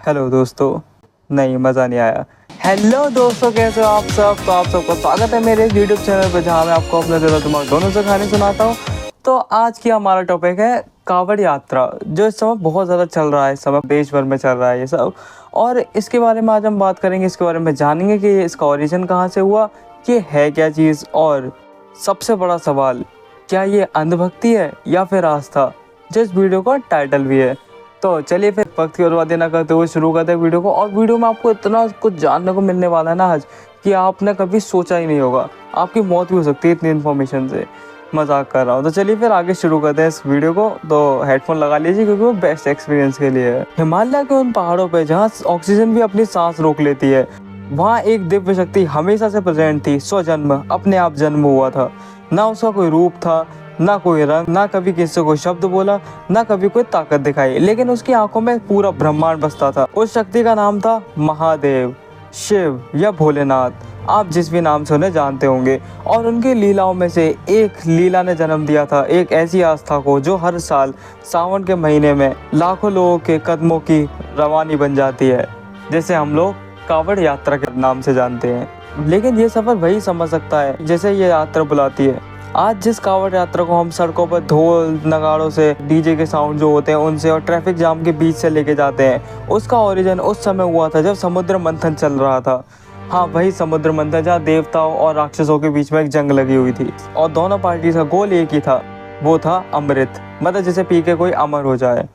Hello दोस्तों, नहीं मज़ा नहीं आया। हेलो दोस्तों, कैसे हो आप सब? तो आप सबका स्वागत है मेरे यूट्यूब चैनल पर, जहाँ मैं आपको अपने दिल और दिमाग दोनों से कहानी सुनाता हूँ। तो आज की हमारा टॉपिक है कांवड़ यात्रा, जो इस समय बहुत ज़्यादा चल रहा है। इस समय देश भर में चल रहा है ये सब, और इसके बारे में आज हम बात करेंगे। इसके बारे में जानेंगे कि इसका ओरिजिन कहाँ से हुआ, ये है क्या चीज़, और सबसे बड़ा सवाल, क्या ये अंधभक्ति है या फिर आस्था, जो इस वीडियो का टाइटल भी है। तो चलिए फिर वक्त की बर्बादी ना करते हुए शुरू करते हैं वीडियो को। और वीडियो में आपको इतना कुछ जानने को मिलने वाला है ना आज, कि आपने कभी सोचा ही नहीं होगा। आपकी मौत भी हो सकती है इतनी इन्फॉर्मेशन से। मजाक कर रहा हूँ। तो चलिए फिर आगे शुरू करते हैं इस वीडियो को। तो हेडफोन लगा लीजिए, क्योंकि वो बेस्ट एक्सपीरियंस के लिए है। हिमालय के उन पहाड़ों पर जहाँ ऑक्सीजन भी अपनी सांस रोक लेती है, वहाँ एक दिव्य शक्ति हमेशा से प्रेजेंट थी। स्वजन्म अपने आप जन्म हुआ था। ना उसका कोई रूप था, ना कोई रंग, ना कभी किसी को शब्द बोला, ना कभी कोई ताकत दिखाई, लेकिन उसकी आंखों में पूरा ब्रह्मांड बसता था। उस शक्ति का नाम था महादेव, शिव या भोलेनाथ, आप जिस भी नाम से उन्हें जानते होंगे। और उनकी लीलाओं में से एक लीला ने जन्म दिया था एक ऐसी आस्था को, जो हर साल सावन के महीने में लाखों लोगों के कदमों की रवानी बन जाती है, जिसे हम लोग कांवड़ यात्रा के नाम से जानते हैं। लेकिन ये सफर वही समझ सकता है जैसे ये यात्रा बुलाती है। आज जिस कांवड़ यात्रा को हम सड़कों पर ढोल नगाड़ों से, डीजे के साउंड जो होते हैं उनसे, और ट्रैफिक जाम के बीच से लेके जाते हैं, उसका ओरिजिन उस समय हुआ था जब समुद्र मंथन चल रहा था। हाँ, वही समुद्र मंथन जहाँ देवताओं और राक्षसों के बीच में एक जंग लगी हुई थी, और दोनों पार्टी का गोल एक ही था, वो था अमृत, मतलब जिसे पी के कोई अमर हो जाए।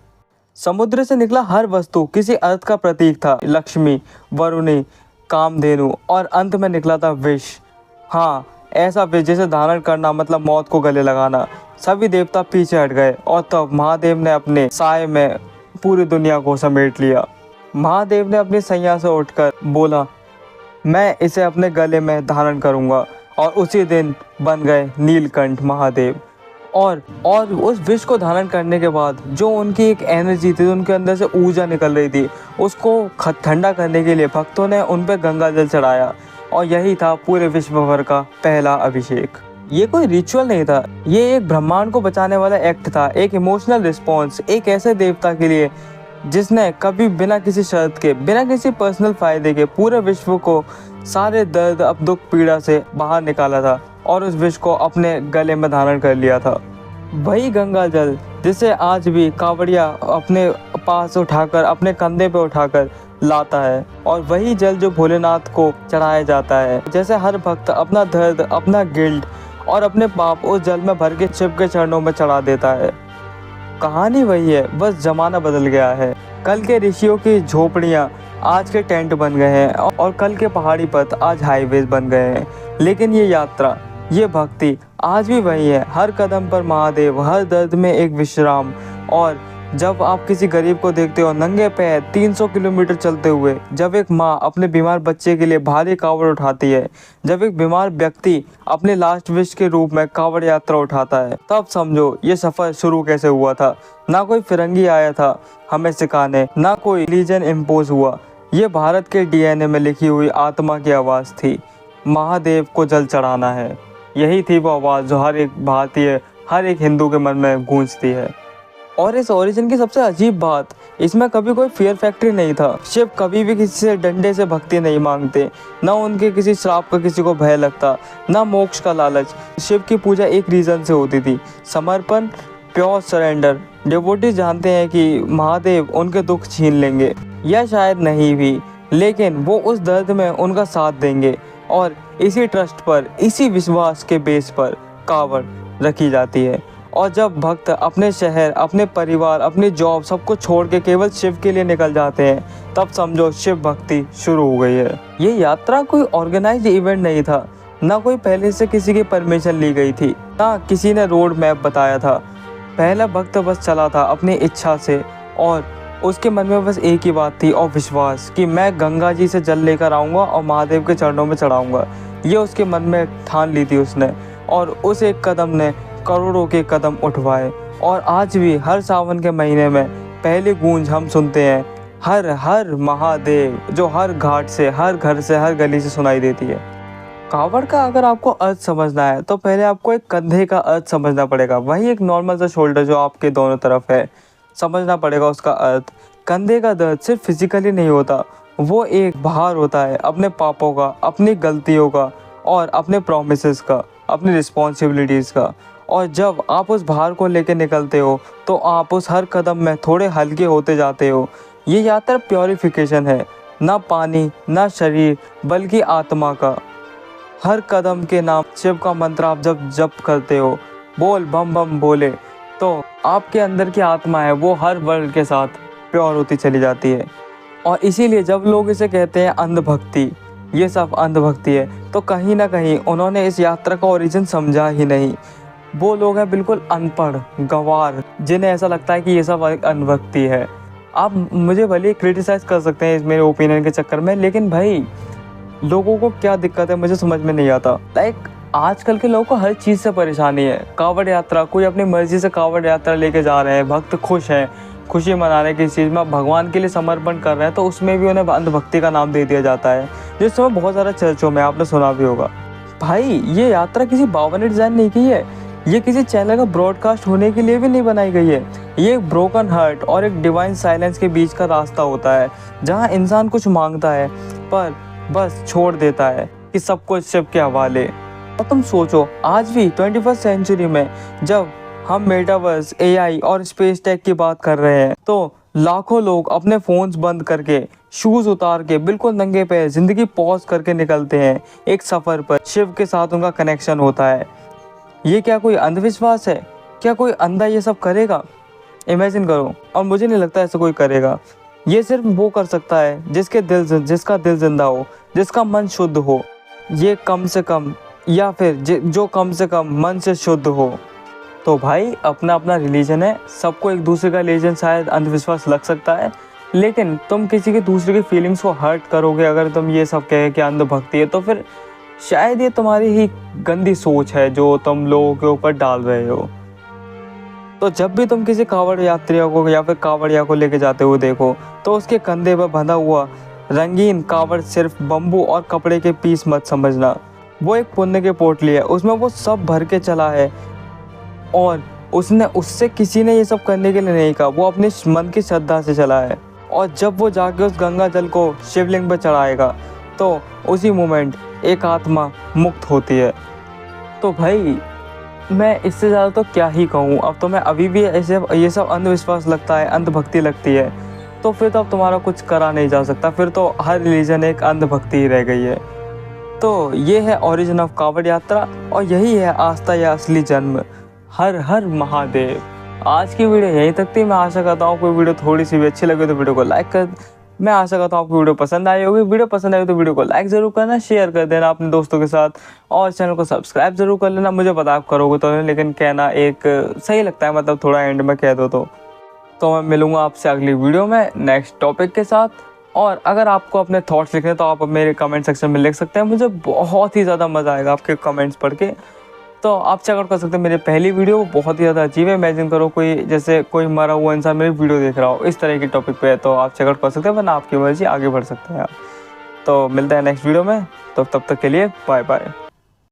समुद्र से निकला हर वस्तु किसी अर्थ का प्रतीक था। लक्ष्मी, वरुणी, कामधेनु, और अंत में निकला था विष। हाँ, ऐसा विष जिसे धारण करना मतलब मौत को गले लगाना। सभी देवता पीछे हट गए, और तब महादेव ने अपने साए में पूरी दुनिया को समेट लिया। महादेव ने अपनी सैया से उठकर बोला, मैं इसे अपने गले में धारण करूंगा, और उसी दिन बन गए नीलकंठ महादेव। और उस विष को धारण करने के बाद जो उनकी एक एनर्जी थी, उनके अंदर से ऊर्जा निकल रही थी, उसको ठंडा करने के लिए भक्तों ने उन पर गंगा जल चढ़ाया, और यही था पूरे विश्व भर का पहला अभिषेक। ये कोई रिचुअल नहीं था, ये एक ब्रह्मांड को बचाने वाला एक्ट था, एक इमोशनल रिस्पॉन्स एक ऐसे देवता के लिए जिसने कभी बिना किसी शर्त के, बिना किसी पर्सनल फायदे के पूरे विश्व को सारे दर्द, अब दुख, पीड़ा से बाहर निकाला था, और उस विष को अपने गले में धारण कर लिया था। वही गंगा जल जिसे आज भी कांवड़िया अपने पास उठाकर, अपने कंधे पे उठाकर लाता है, और वही जल जो भोलेनाथ को चढ़ाया जाता है। जैसे हर भक्त अपना दर्द, अपना गिल्ट और अपने पाप उस जल में भर के शिव के चरणों में चढ़ा देता है। कहानी वही है, बस जमाना बदल गया है। कल के ऋषियों की झोपड़ियाँ आज के टेंट बन गए हैं, और कल के पहाड़ी पथ आज हाईवेज बन गए हैं। लेकिन ये यात्रा, ये भक्ति आज भी वही है। हर कदम पर महादेव, हर दर्द में एक विश्राम। और जब आप किसी गरीब को देखते हो नंगे पैर 300 किलोमीटर चलते हुए, जब एक माँ अपने बीमार बच्चे के लिए भारी कांवड़ उठाती है, जब एक बीमार व्यक्ति अपने लास्ट विश के रूप में कांवड़ यात्रा उठाता है, तब समझो ये सफ़र शुरू कैसे हुआ था। ना कोई फिरंगी आया था हमें सिखाने, ना कोई रिलीजन इम्पोज हुआ। ये भारत के DNA में लिखी हुई आत्मा की आवाज़ थी। महादेव को जल चढ़ाना है, यही थी वो आवाज़ जो हर एक भारतीय, हर एक हिंदू के मन में गूंजती है। और इस ओरिजिन की सबसे अजीब बात, इसमें कभी कोई फियर फैक्ट्री नहीं था। शिव कभी भी किसी से डंडे से भक्ति नहीं मांगते, ना उनके किसी श्राप का किसी को भय लगता, ना मोक्ष का लालच। शिव की पूजा एक रीज़न से होती थी, समर्पण, प्योर सरेंडर। डिवोटीज जानते हैं कि महादेव उनके दुख छीन लेंगे, या शायद नहीं भी, लेकिन वो उस दर्द में उनका साथ देंगे। और इसी ट्रस्ट पर, इसी विश्वास के बेस पर कांवड़ रखी जाती है। और जब भक्त अपने शहर, अपने परिवार, अपनी जॉब, सब कुछ छोड़ के केवल शिव के लिए निकल जाते हैं, तब समझो शिव भक्ति शुरू हो गई है। ये यात्रा कोई ऑर्गेनाइज्ड इवेंट नहीं था, ना कोई पहले से किसी की परमिशन ली गई थी, ना किसी ने रोड मैप बताया था। पहला भक्त बस चला था अपनी इच्छा से, और उसके मन में बस एक ही बात थी, और विश्वास कि मैं गंगा जी से जल लेकर आऊँगा और महादेव के चरणों में चढ़ाऊँगा। ये उसके मन में ठान ली थी उसने, और उस एक कदम ने करोड़ों के कदम उठवाए। और आज भी हर सावन के महीने में पहली गूंज हम सुनते हैं, हर हर महादेव, जो हर घाट से, हर घर से, हर गली से सुनाई देती है। कावड़ का अगर आपको अर्थ समझना है तो पहले आपको एक कंधे का अर्थ समझना पड़ेगा। वही एक नॉर्मल सा शोल्डर जो आपके दोनों तरफ है, समझना पड़ेगा उसका अर्थ। कंधे का दर्द सिर्फ फिजिकली नहीं होता, वो एक भार होता है अपने पापों का, अपनी गलतियों का और अपने प्रोमिसेस का, अपनी रिस्पॉन्सिबिलिटीज़ का। और जब आप उस भार को लेकर निकलते हो तो आप उस हर कदम में थोड़े हल्के होते जाते हो। ये यात्रा प्योरिफिकेशन है, ना पानी ना शरीर बल्कि आत्मा का। हर कदम के नाम शिव का मंत्र आप जब जप करते हो, बोल बम बम बोले, तो आपके अंदर की आत्मा है वो हर वर्ड के साथ प्योर होती चली जाती है। और इसीलिए जब लोग इसे कहते हैं अंधभक्ति, ये सब अंधभक्ति है, तो कहीं ना कहीं उन्होंने इस यात्रा का ओरिजिन समझा ही नहीं। वो लोग हैं बिल्कुल अनपढ़ गंवार, जिन्हें ऐसा लगता है कि ये सब एक अंधभक्ति है। आप मुझे भले क्रिटिसाइज कर सकते हैं इस मेरे ओपिनियन के चक्कर में, लेकिन भाई लोगों को क्या दिक्कत है मुझे समझ में नहीं आता। लाइक आजकल के लोगों को हर चीज़ से परेशानी है। कांवड़ यात्रा, कोई अपनी मर्जी से कांवड़ यात्रा लेके जा रहे हैं, भक्त खुश हैं, खुशी मना रहे हैं किसी चीज़ में, भगवान के लिए समर्पण कर रहे हैं, तो उसमें भी उन्हें अंधभक्ति का नाम दे दिया जाता है, जिस समय बहुत सारा चर्चों में आपने सुना भी होगा। भाई ये यात्रा किसी बाबा ने डिज़ाइन नहीं की है, ये किसी चैनल का ब्रॉडकास्ट होने के लिए भी नहीं बनाई गई है। ये एक ब्रोकन हार्ट और एक डिवाइन साइलेंस के बीच का रास्ता होता है, जहाँ इंसान कुछ मांगता है पर बस छोड़ देता है कि सब कुछ शिव के हवाले। और तुम सोचो आज भी 21st सेंचुरी में जब हम मेटावर्स, एआई और स्पेस टेक की बात कर रहे हैं, तो लाखों लोग अपने फोन्स बंद करके, शूज उतार के, बिल्कुल नंगे पैर जिंदगी पॉज करके निकलते हैं एक सफर पर। शिव के साथ उनका कनेक्शन होता है। ये क्या कोई अंधविश्वास है? क्या कोई अंधा ये सब करेगा? इमेजिन करो। और मुझे नहीं लगता ऐसा कोई करेगा। ये सिर्फ वो कर सकता है जिसका दिल जिंदा हो, जिसका मन शुद्ध हो, ये कम से कम, या फिर जो कम से कम मन से शुद्ध हो। तो भाई अपना अपना रिलीजन है, सबको एक दूसरे का रिलीजन शायद अंधविश्वास लग सकता है, लेकिन तुम किसी के दूसरे की फीलिंग्स को हर्ट करोगे अगर तुम ये सब कहे कि अंधभक्ति है, तो फिर शायद ये तुम्हारी ही गंदी सोच है जो तुम लोगों के ऊपर डाल रहे हो। तो जब भी तुम किसी कांवड़ यात्रियों को या फिर कांवड़िया को लेके जाते हुए देखो, तो उसके कंधे पर बंधा हुआ रंगीन कांवड़ सिर्फ बम्बू और कपड़े के पीस मत समझना। वो एक पुण्य के पोटली है, उसमें वो सब भर के चला है, और उससे किसी ने ये सब करने के लिए नहीं कहा, वो अपने मन की श्रद्धा से चला है। और जब वो जाके उस गंगा जल को शिवलिंग पर चढ़ाएगा, तो उसी मोमेंट एक आत्मा मुक्त होती है। तो भाई मैं इससे ज़्यादा तो क्या ही कहूँ। अब तो मैं अभी भी ऐसे ये सब अंधविश्वास लगता है, अंधभक्ति लगती है, तो फिर तो अब तुम्हारा कुछ करा नहीं जा सकता, फिर तो हर रिलीजन एक अंधभक्ति ही रह गई है। तो ये है ओरिजिन ऑफ कांवड़ यात्रा, और यही है आस्था या असली जन्म। हर हर महादेव। आज की वीडियो यहीं तक थी। मैं आशा करता हूँ कोई वीडियो थोड़ी सी भी अच्छी लगे तो वीडियो को लाइक कर। मैं आशा करता हूँ आपको वीडियो पसंद आई होगी। वीडियो पसंद आई तो वीडियो को लाइक ज़रूर करना, शेयर कर देना अपने दोस्तों के साथ, और चैनल को सब्सक्राइब ज़रूर कर लेना। मुझे पता आप करोगे तो, लेकिन कहना एक सही लगता है, मतलब थोड़ा एंड में कह दो तो मैं मिलूँगा आपसे अगली वीडियो में नेक्स्ट टॉपिक के साथ। और अगर आपको अपने थॉट्स लिखने तो आप मेरे कमेंट सेक्शन में लिख सकते हैं, मुझे बहुत ही ज़्यादा मज़ा आएगा आपके कमेंट्स पढ़ के। तो आप चेकआउट कर सकते हैं मेरे पहली वीडियो, बहुत ही ज़्यादा अजीब है। इमेजिन करो कोई जैसे कोई मरा हुआ इंसान मेरी वीडियो देख रहा हो इस तरह की टॉपिक पे, तो आप चेकआउट कर सकते हैं, वरना आपकी मर्जी, आगे बढ़ सकते हैं आप। तो मिलते हैं नेक्स्ट वीडियो में, तो तब तक के लिए बाय बाय।